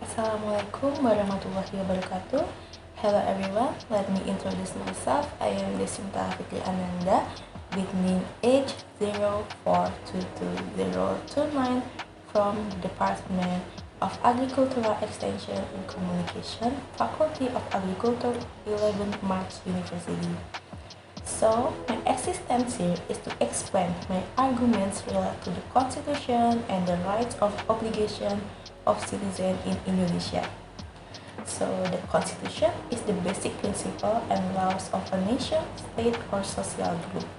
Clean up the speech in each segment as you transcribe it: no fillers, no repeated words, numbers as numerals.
Assalamualaikum warahmatullahi wabarakatuh. Hello everyone, let me introduce myself. I am Desinta Fitri Ananda with name age 04222029 from Department of Agricultural Extension and Communication, Faculty of Agriculture, 11 March University. So, my existence here is to explain my arguments related to the Constitution and the rights of obligation of citizens in Indonesia. So, the Constitution is the basic principle and laws of a nation, state, or social group.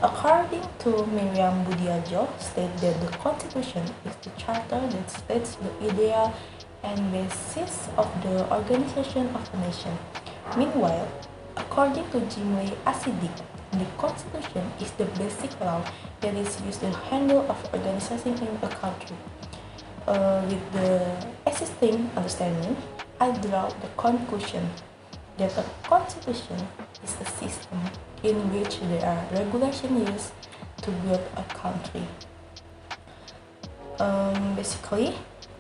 According to Miriam Budiajo, stated that the Constitution is the charter that states the ideal and basis of the organization of a nation. Meanwhile, according to Jimli Asidik, the Constitution is the basic law that is used to handle of organization in a country. With the existing understanding, I draw the conclusion that a constitution is a system in which there are regulations used to build a country. Basically,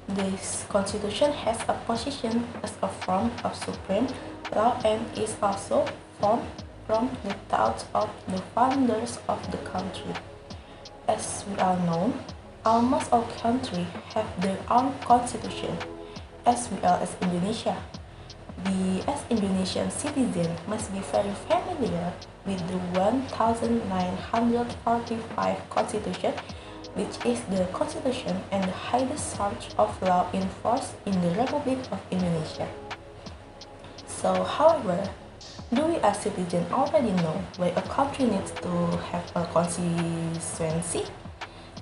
this constitution has a position as a form of supreme law and is also formed from the thoughts of the founders of the country. As we all know, almost all countries have their own constitution, as well as Indonesia. We as Indonesian citizens must be very familiar with the 1945 Constitution, which is the constitution and the highest source of law in force in the Republic of Indonesia. So, however, do we as citizens already know why a country needs to have a constituency?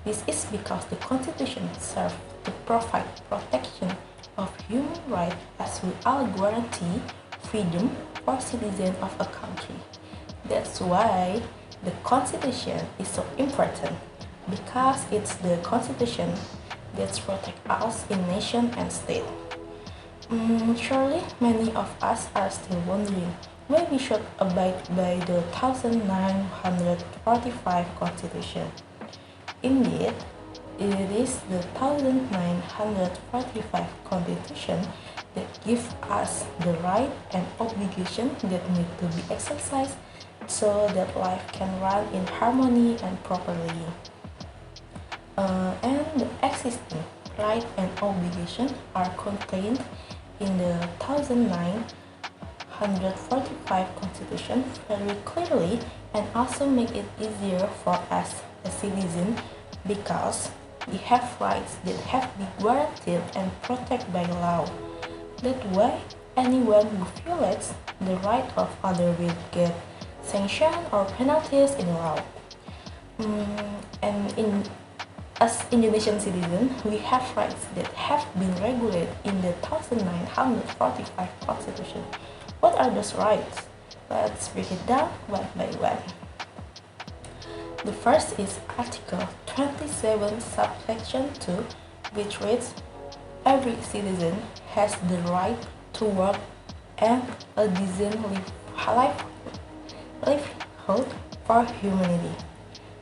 This is because the Constitution serves to provide protection of human rights as we all guarantee freedom for citizens of a country. That's why the Constitution is so important, because it's the Constitution that protects us in nation and state. Surely many of us are still wondering why we should abide by the 1945 Constitution. Indeed, it is the 1945 Constitution that gives us the right and obligation that need to be exercised so that life can run in harmony and properly. And the existing right and obligation are contained in the 1945 Constitution very clearly and also make it easier for us as citizens because we have rights that have been guaranteed and protected by law. That's why anyone who violates the right of others will get sanctions or penalties in law. As Indonesian citizens, we have rights that have been regulated in the 1945 Constitution. What are those rights? Let's break it down one by one. The first is Article 27, subsection 2, which reads, every citizen has the right to work and a decent livelihood for humanity.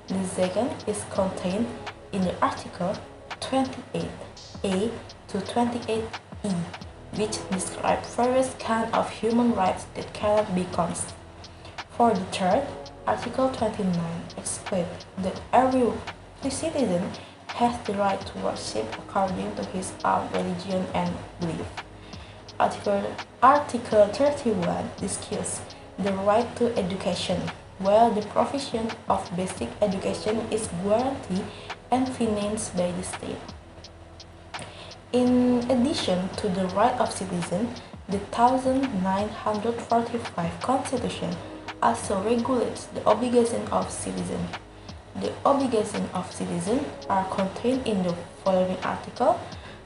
The second is contained in the Article 28A to 28E, which describe various kinds of human rights that cannot be confiscated. For the third, Article 29 explains that every citizen has the right to worship according to his own religion and belief. Article 31 discusses the right to education, where the provision of basic education is guaranteed and financed by the state. In addition to the right of citizens, the 1945 Constitution also regulates the obligation of citizens. The obligations of citizens are contained in the following article.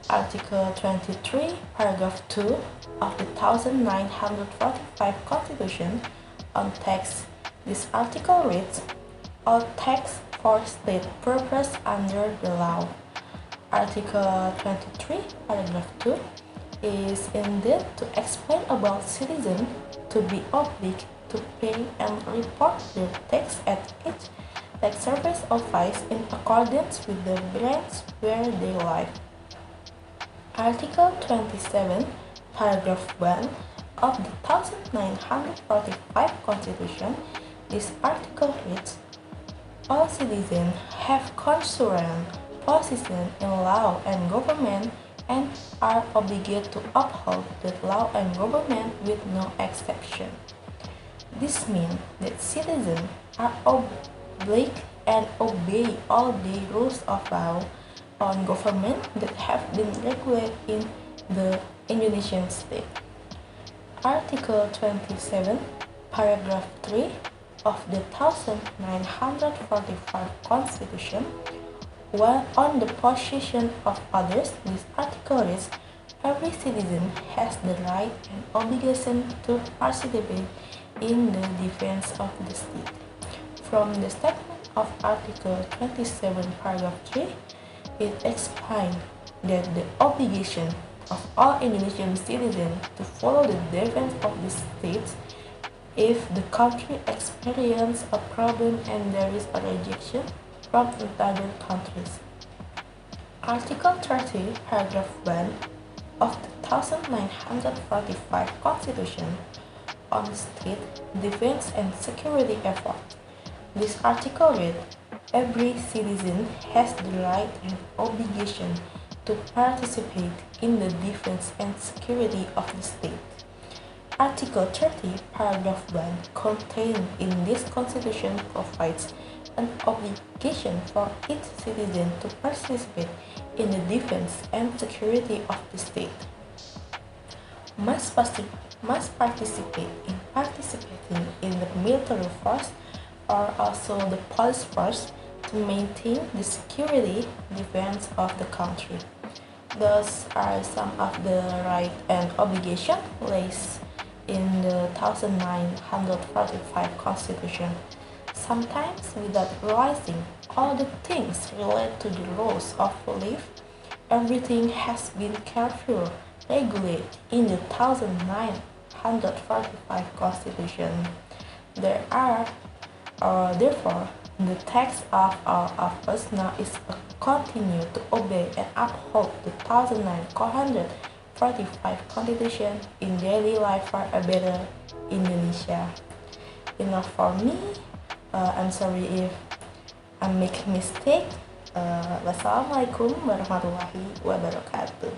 Article 23, paragraph 2 of the 1945 Constitution on tax. This article reads, all tax for state purpose under the law. Article 23, paragraph 2 is intended to explain about citizens to be obliged to pay and report their tax at each tax service office in accordance with the branch where they live. Article 27, paragraph 1 of the 1945 Constitution, this article reads, all citizens have concurrent position in law and government and are obligated to uphold that law and government with no exception. This means that citizens are obliged and obey all the rules of law on government that have been regulated in the Indonesian state. Article 27, paragraph 3 of the 1945 Constitution, while on the possession of others, this article reads, every citizen has the right and obligation to participate in the defense of the state. From the statement of Article 27, paragraph 3, it explains that the obligation of all Indonesian citizens to follow the defense of the state if the country experiences a problem and there is a rejection from other countries. Article 30, paragraph 1 of the 1945 Constitution on state defense and security efforts. This article reads, every citizen has the right and obligation to participate in the defense and security of the state. Article 30, paragraph 1 contained in this constitution provides an obligation for each citizen to participate in the defense and security of the state. Must participate in participating in the military force or also the police force to maintain the security defense of the country. Those are some of the rights and obligations placed in the 1945 Constitution. Sometimes without realizing all the things related to the rules of life, everything has been carefully regulated in the 1945 Constitution. Therefore, the task of all of us now is to continue to obey and uphold the 1945 Constitution in daily life for a better Indonesia. Enough for me. I'm sorry if I make mistake. Wassalamualaikum warahmatullahi wabarakatuh.